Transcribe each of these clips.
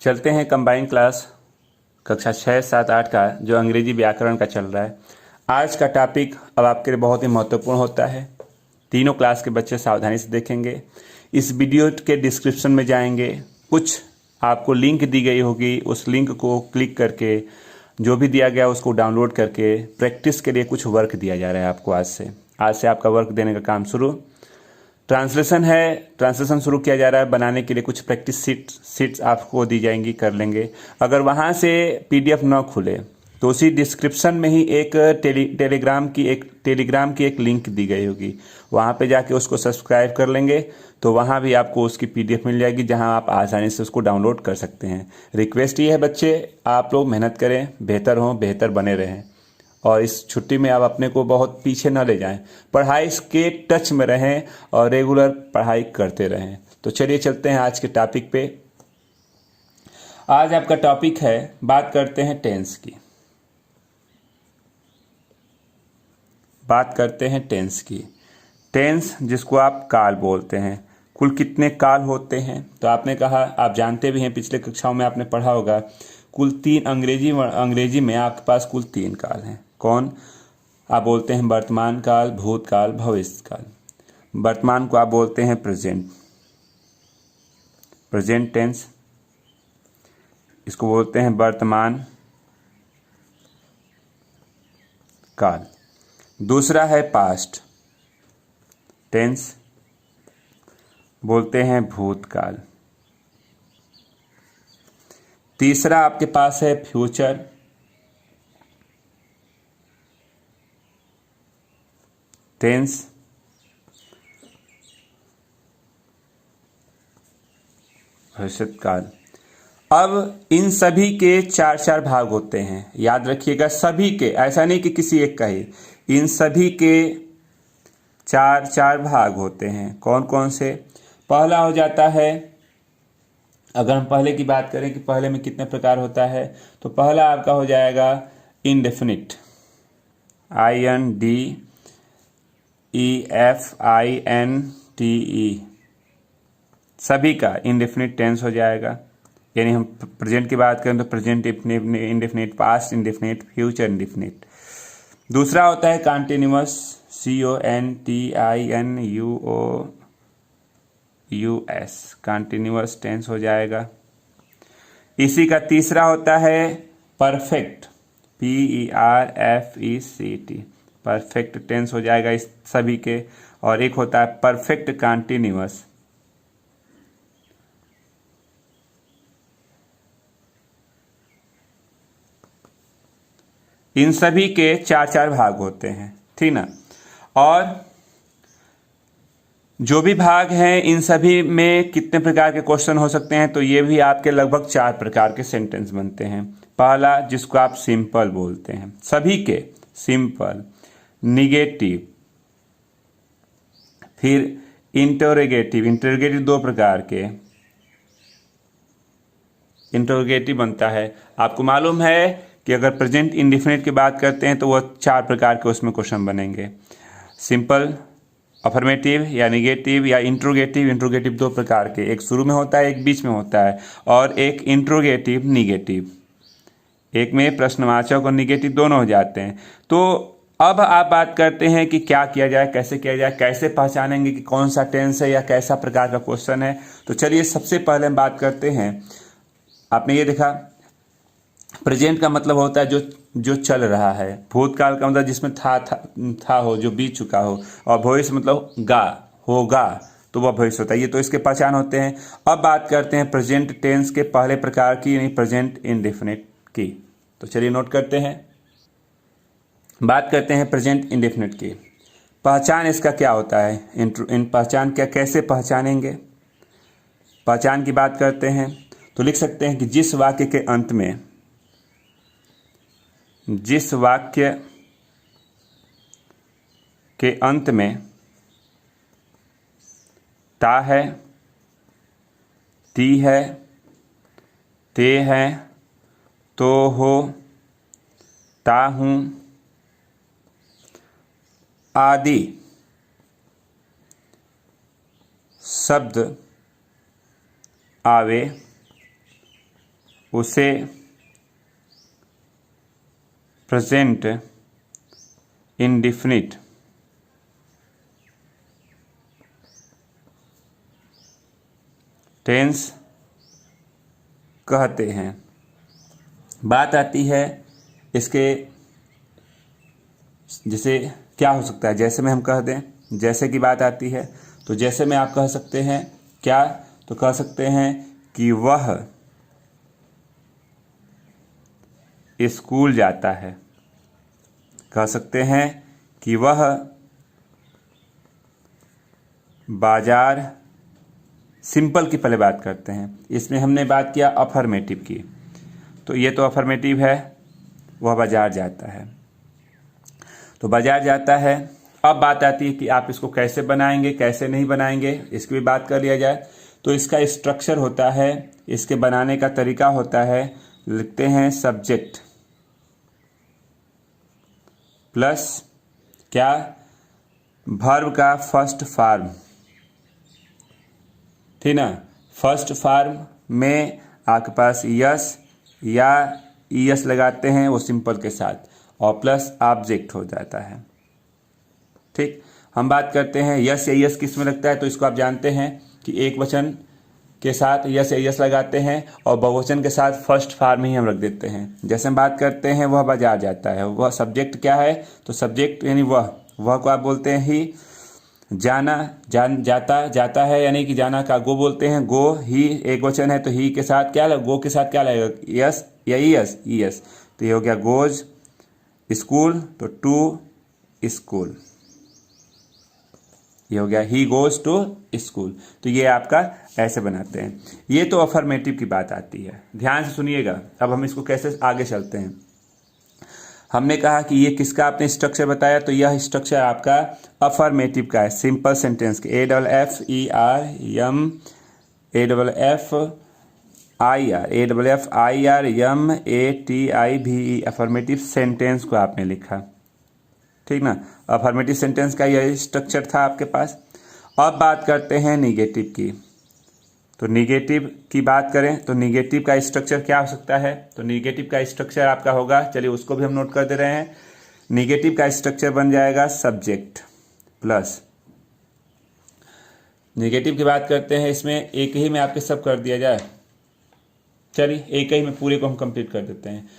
चलते हैं combine class कक्षा 6, 7, 8 का जो अंग्रेजी व्याकरण का चल रहा है। आज का टॉपिक अब आपके लिए बहुत ही महत्वपूर्ण होता है। तीनों क्लास के बच्चे सावधानी से देखेंगे। इस वीडियो के डिस्क्रिप्शन में जाएंगे, कुछ आपको लिंक दी गई होगी, उस लिंक को क्लिक करके जो भी दिया गया उसको डाउनलोड करके प्रैक्टिस के लिए कुछ वर्क दिया जा रहा है आपको। आज से आपका वर्क देने का काम शुरू। ट्रांसलेशन है, ट्रांसलेशन शुरू किया जा रहा है। बनाने के लिए कुछ प्रैक्टिस सीट्स आपको दी जाएंगी, कर लेंगे। अगर वहाँ से पीडीएफ ना खुले तो उसी डिस्क्रिप्शन में ही एक टेलीग्राम की एक लिंक दी गई होगी, वहाँ पे जाके उसको सब्सक्राइब कर लेंगे तो वहाँ भी आपको उसकी पीडीएफ मिल जाएगी, जहाँ आप आसानी से उसको डाउनलोड कर सकते हैं। रिक्वेस्ट ये है बच्चे, आप लोग मेहनत करें, बेहतर हों, बेहतर बने रहें और इस छुट्टी में आप अपने को बहुत पीछे न ले जाएं। पढ़ाई के टच में रहें और रेगुलर पढ़ाई करते रहें। तो चलिए चलते हैं आज के टॉपिक पे। आज आपका टॉपिक है, बात करते हैं टेंस की। टेंस जिसको आप काल बोलते हैं। कुल कितने काल होते हैं? तो आपने कहा, आप जानते भी हैं, पिछले कक्षाओं में आपने पढ़ा होगा, कुल 3 अंग्रेजी में आपके पास कुल 3 काल हैं। कौन? आप बोलते हैं वर्तमान काल, भूतकाल, भविष्य काल। वर्तमान को आप बोलते हैं प्रेजेंट टेंस, इसको बोलते हैं वर्तमान काल। दूसरा है पास्ट टेंस, बोलते हैं भूतकाल। तीसरा आपके पास है फ्यूचर टेंस, भविष्यत काल। अब इन सभी के 4 भाग होते हैं, याद रखिएगा। सभी के, ऐसा नहीं कि किसी एक का ही, इन सभी के 4 भाग होते हैं। कौन कौन से? पहला हो जाता है, अगर हम पहले की बात करें कि पहले में कितने प्रकार होता है, तो पहला आपका हो जाएगा इंडेफिनिट, INDEFINITE, सभी का इंडेफिनिट टेंस हो जाएगा। यानी हम प्रेजेंट की बात करें तो present indefinite, past indefinite, future indefinite. दूसरा होता है कॉन्टिन्यूअस, CONTINUOUS, कॉन्टिन्यूअस टेंस हो जाएगा। इसी का तीसरा होता है परफेक्ट, PERFECT, परफेक्ट टेंस हो जाएगा इस सभी के। और एक होता है परफेक्ट कॉन्टिन्यूअस। इन सभी के 4 भाग होते हैं, ठीक ना। और जो भी भाग हैं, इन सभी में कितने प्रकार के क्वेश्चन हो सकते हैं? तो ये भी आपके लगभग 4 प्रकार के सेंटेंस बनते हैं। पहला, जिसको आप सिंपल बोलते हैं, सभी के सिंपल, निगेटिव, फिर इंटरोगेटिव। इंटरोगेटिव 2 प्रकार के इंटरोगेटिव बनता है। आपको मालूम है कि अगर प्रेजेंट इंडेफिनिट की बात करते हैं तो वह 4 प्रकार के उसमें क्वेश्चन बनेंगे। सिंपल, अफर्मेटिव या निगेटिव या इंट्रोगेटिव। इंट्रोगेटिव 2 प्रकार के, एक शुरू में होता है, एक बीच में होता है, और एक इंट्रोगेटिव निगेटिव। एक में प्रश्नवाचक और निगेटिव दोनों हो जाते हैं। तो अब आप बात करते हैं कि क्या किया जाए, कैसे किया जाए, कैसे पहचानेंगे कि कौन सा टेंस है या कैसा प्रकार का क्वेश्चन है। तो चलिए सबसे पहले हम बात करते हैं। आपने ये देखा, प्रेजेंट का मतलब होता है जो चल रहा है। भूतकाल का मतलब जिसमें था हो, जो बीत चुका हो। और भविष्य मतलब होगा, तो वह भविष्य होता है। ये तो इसके पहचान होते हैं। अब बात करते हैं प्रेजेंट टेंस के पहले प्रकार की, यानी प्रेजेंट इंडेफिनिट की। तो चलिए नोट करते हैं, बात करते हैं प्रेजेंट इंडेफिनिट की। पहचान इसका क्या होता है? इन पहचान क्या, कैसे पहचानेंगे? पहचान की बात करते हैं तो लिख सकते हैं कि जिस वाक्य के अंत में ता है, ती है, ते है, तो हो, ता हूं आदि शब्द आवे उसे प्रेजेंट इंडेफिनिट टेंस कहते हैं। बात आती है इसके, जैसे क्या हो सकता है, जैसे में हम कह दें, जैसे की बात आती है तो जैसे में आप कह सकते हैं क्या, तो कह सकते हैं कि वह स्कूल जाता है। कह सकते हैं कि वह बाजार, सिंपल की पहले बात करते हैं। इसमें हमने बात किया अफर्मेटिव की, तो ये तो अफर्मेटिव है, वह बाजार जाता है, तो बाजार जाता है। अब बात आती है कि आप इसको कैसे बनाएंगे, कैसे नहीं बनाएंगे, इसकी भी बात कर लिया जाए। तो इसका स्ट्रक्चर होता है, इसके बनाने का तरीका होता है, लिखते हैं सब्जेक्ट प्लस क्या, वर्ब का फर्स्ट फॉर्म, ठीक ना। फर्स्ट फॉर्म में आपके पास यस या ईएस लगाते हैं वो सिंपल के साथ, और प्लस ऑब्जेक्ट हो जाता है। ठीक, हम बात करते हैं यस या यस किस में लगता है, तो इसको आप जानते हैं कि एक वचन के साथ यस या यस लगाते हैं और बहुवचन के साथ फर्स्ट फॉर्म ही हम रख देते हैं। जैसे हम बात करते हैं वह बाजार जाता है, वह सब्जेक्ट क्या है, तो सब्जेक्ट यानी वह को आप बोलते हैं ही। जाना, जाता है यानी कि जाना का गो बोलते हैं, गो ही एक वचन है तो ही के साथ क्या लगा, गो के साथ क्या लगेगा, यस या ईएस, तो ये हो गया गोज। स्कूल तो टू स्कूल, ये हो गया ही गोज टू स्कूल। तो ये आपका ऐसे बनाते हैं। ये तो अफर्मेटिव की बात आती है, ध्यान से सुनिएगा। अब हम इसको कैसे आगे चलते हैं। हमने कहा कि ये किसका आपने स्ट्रक्चर बताया, तो यह स्ट्रक्चर आपका अफर्मेटिव का है, सिंपल सेंटेंस के, AFFERMATIV, अफर्मेटिव सेंटेंस को आपने लिखा, ठीक ना। अफर्मेटिव सेंटेंस का यह स्ट्रक्चर था आपके पास। अब बात करते हैं निगेटिव की। तो निगेटिव की बात करें तो निगेटिव का स्ट्रक्चर क्या हो सकता है, तो निगेटिव का स्ट्रक्चर आपका होगा, चलिए उसको भी हम नोट कर दे रहे हैं। निगेटिव का स्ट्रक्चर बन जाएगा सब्जेक्ट प्लस, निगेटिव की बात करते हैं, इसमें एक ही में आपके सब कर दिया जाए, चलिए एक ही में पूरे को हम कंप्लीट कर देते हैं।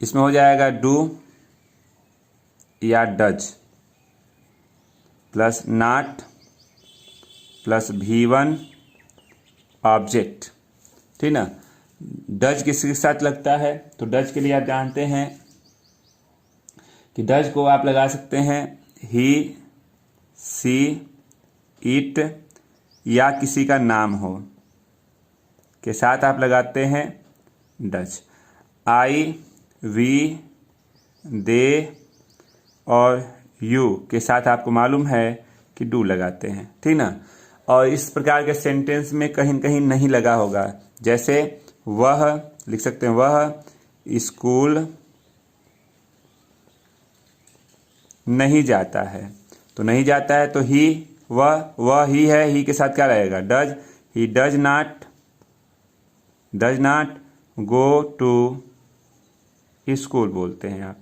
इसमें हो जाएगा डू या does plus not plus V1 object, ठीक ना। डज किसके साथ लगता है, तो डज के लिए आप जानते हैं कि डज को आप लगा सकते हैं ही, सी, इट या किसी का नाम हो के साथ आप लगाते हैं डज। आई, वी, दे और यू के साथ आपको मालूम है कि डू लगाते हैं, ठीक ना। और इस प्रकार के सेंटेंस में कहीं कहीं नहीं लगा होगा, जैसे वह लिख सकते हैं, वह स्कूल नहीं जाता है, तो नहीं जाता है तो ही, वह ही है, ही के साथ क्या रहेगा, does. He does not go to school बोलते हैं आप,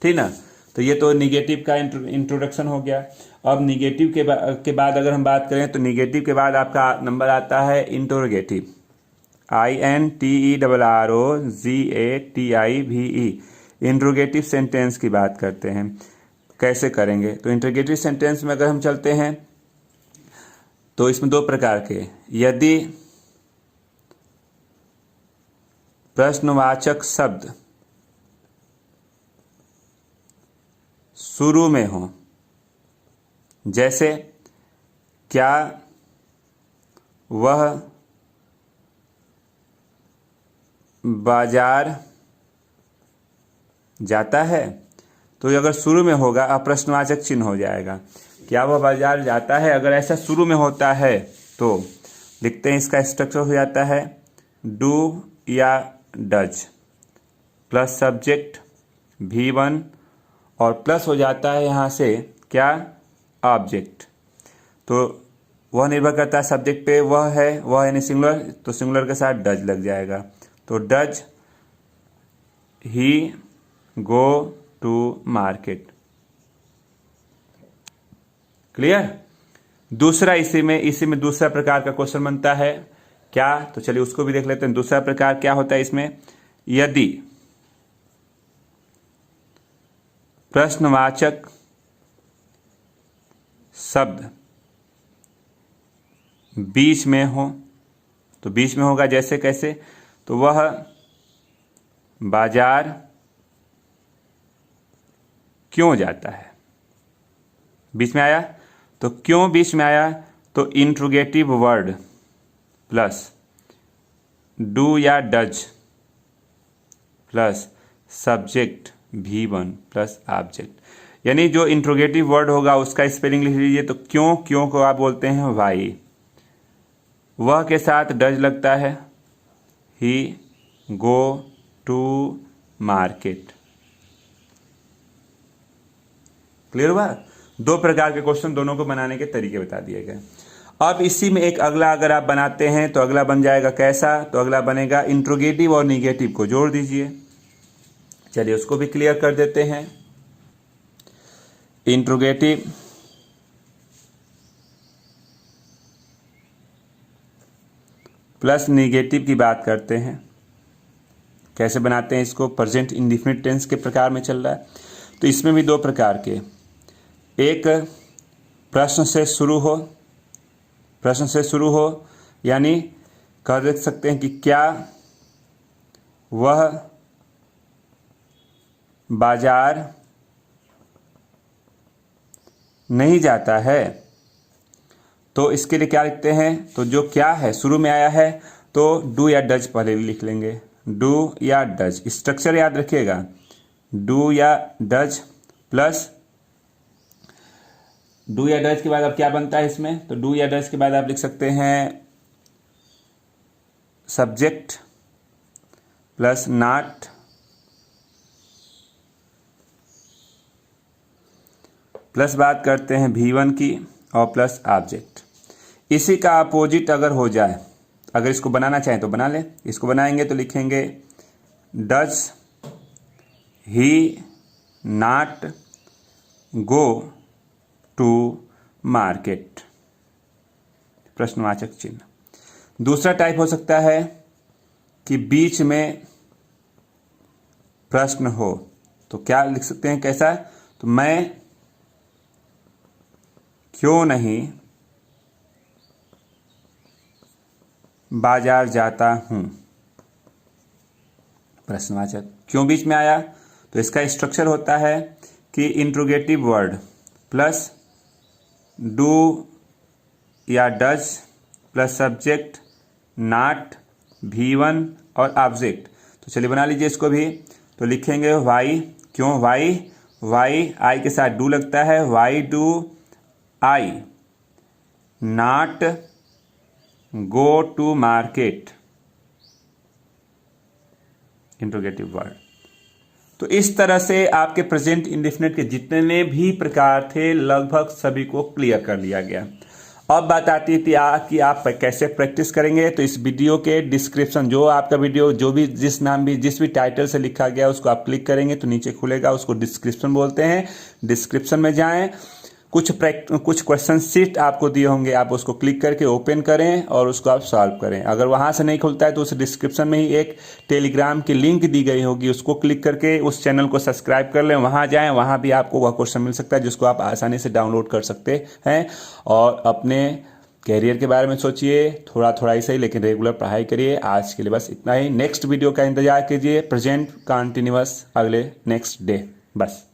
ठीक ना। तो ये तो निगेटिव का इंट्रोडक्शन हो गया। अब निगेटिव के बाद अगर हम बात करें तो निगेटिव के बाद आपका नंबर आता है इंटरोगेटिव, INTERROGATIVE, इंट्रोगेटिव सेंटेंस की बात करते हैं। कैसे करेंगे, तो इंट्रोगेटिव सेंटेंस में अगर हम चलते हैं तो इसमें दो प्रकार के, यदि प्रश्नवाचक शब्द शुरू में हो, जैसे क्या वह बाजार जाता है, तो अगर शुरू में होगा अब प्रश्नवाचक चिन्ह हो जाएगा, क्या वह बाजार जाता है। अगर ऐसा शुरू में होता है तो लिखते हैं, इसका स्ट्रक्चर हो जाता है डू या डज प्लस सब्जेक्ट V1 और प्लस हो जाता है यहाँ से क्या, ऑब्जेक्ट। तो वह निर्भर करता है सब्जेक्ट पे, वह यानी सिंगुलर, तो सिंगुलर के साथ डज लग जाएगा। तो does he go to market. Clear. दूसरा इसी में दूसरा प्रकार का क्वेश्चन बनता है क्या, तो चलिए उसको भी देख लेते हैं। दूसरा प्रकार क्या होता है इसमें, यदि प्रश्नवाचक शब्द बीच में हो, तो बीच में होगा जैसे कैसे, तो वह बाजार क्यों जाता है। बीच में आया तो क्यों बीच में आया, तो इंट्रोगेटिव वर्ड प्लस डू या does plus subject V1 plus object, यानी जो इंट्रोगेटिव वर्ड होगा उसका स्पेलिंग लिख लीजिए। तो क्यों को आप बोलते हैं वाई, वह के साथ डज लगता है, ही गो टू मार्केट। क्लियर हुआ। दो प्रकार के क्वेश्चन, दोनों को बनाने के तरीके बता दिए गए। अब इसी में एक अगला अगर आप बनाते हैं तो अगला बन जाएगा कैसा, तो अगला बनेगा इंट्रोगेटिव और निगेटिव को जोड़ दीजिए। चलिए उसको भी क्लियर कर देते हैं। इंट्रोगेटिव प्लस निगेटिव की बात करते हैं, कैसे बनाते हैं इसको, प्रेजेंट इंडेफिनिट टेंस के प्रकार में चल रहा है। तो इसमें भी दो प्रकार के, एक प्रश्न से शुरू हो यानी कह देख सकते हैं कि क्या वह बाजार नहीं जाता है, तो इसके लिए क्या लिखते हैं, तो जो क्या है शुरू में आया है तो डू या डज पहले लिख लेंगे। डू या डज, स्ट्रक्चर याद रखिएगा, डू या डज प्लस डू या डज के बाद अब क्या बनता है इसमें, तो डू या डज के बाद आप लिख सकते हैं सब्जेक्ट प्लस नॉट प्लस बात करते हैं V1 की और प्लस ऑब्जेक्ट। इसी का अपोजिट अगर हो जाए, अगर इसको बनाना चाहें तो बना लें। इसको बनाएंगे तो लिखेंगे does he not go to market, प्रश्नवाचक चिन्ह। दूसरा टाइप हो सकता है कि बीच में प्रश्न हो, तो क्या लिख सकते हैं कैसा, तो मैं क्यों नहीं बाजार जाता हूं, प्रश्नवाचक। क्यों बीच में आया, तो इसका स्ट्रक्चर होता है कि इंट्रोगेटिव वर्ड प्लस डू या does plus subject not V1 और ऑब्जेक्ट। तो चलिए बना लीजिए इसको भी। तो लिखेंगे वाई, क्यों वाई आई के साथ डू लगता है, why do I not go to market, interrogative word. तो इस तरह से आपके प्रेजेंट इंडेफिनिट के जितने भी प्रकार थे लगभग सभी को क्लियर कर लिया गया। अब बात आती थी कि आप कैसे प्रैक्टिस करेंगे। तो इस वीडियो के डिस्क्रिप्शन, जो आपका वीडियो जो भी जिस भी टाइटल से लिखा गया उसको आप क्लिक करेंगे तो नीचे खुलेगा, उसको डिस्क्रिप्शन बोलते हैं। डिस्क्रिप्शन में जाएं, कुछ क्वेश्चन शीट आपको दिए होंगे, आप उसको क्लिक करके ओपन करें और उसको आप सॉल्व करें। अगर वहां से नहीं खुलता है तो उस डिस्क्रिप्शन में ही एक टेलीग्राम की लिंक दी गई होगी, उसको क्लिक करके उस चैनल को सब्सक्राइब कर लें। वहां जाएं, वहां भी आपको वह क्वेश्चन मिल सकता है जिसको आप आसानी से डाउनलोड कर सकते हैं। और अपने कैरियर के बारे में सोचिए, थोड़ा थोड़ा ही सही लेकिन रेगुलर पढ़ाई करिए। आज के लिए बस इतना ही। नेक्स्ट वीडियो का इंतजार कीजिए, प्रेजेंट कंटिन्यूअस अगले नेक्स्ट डे, बस।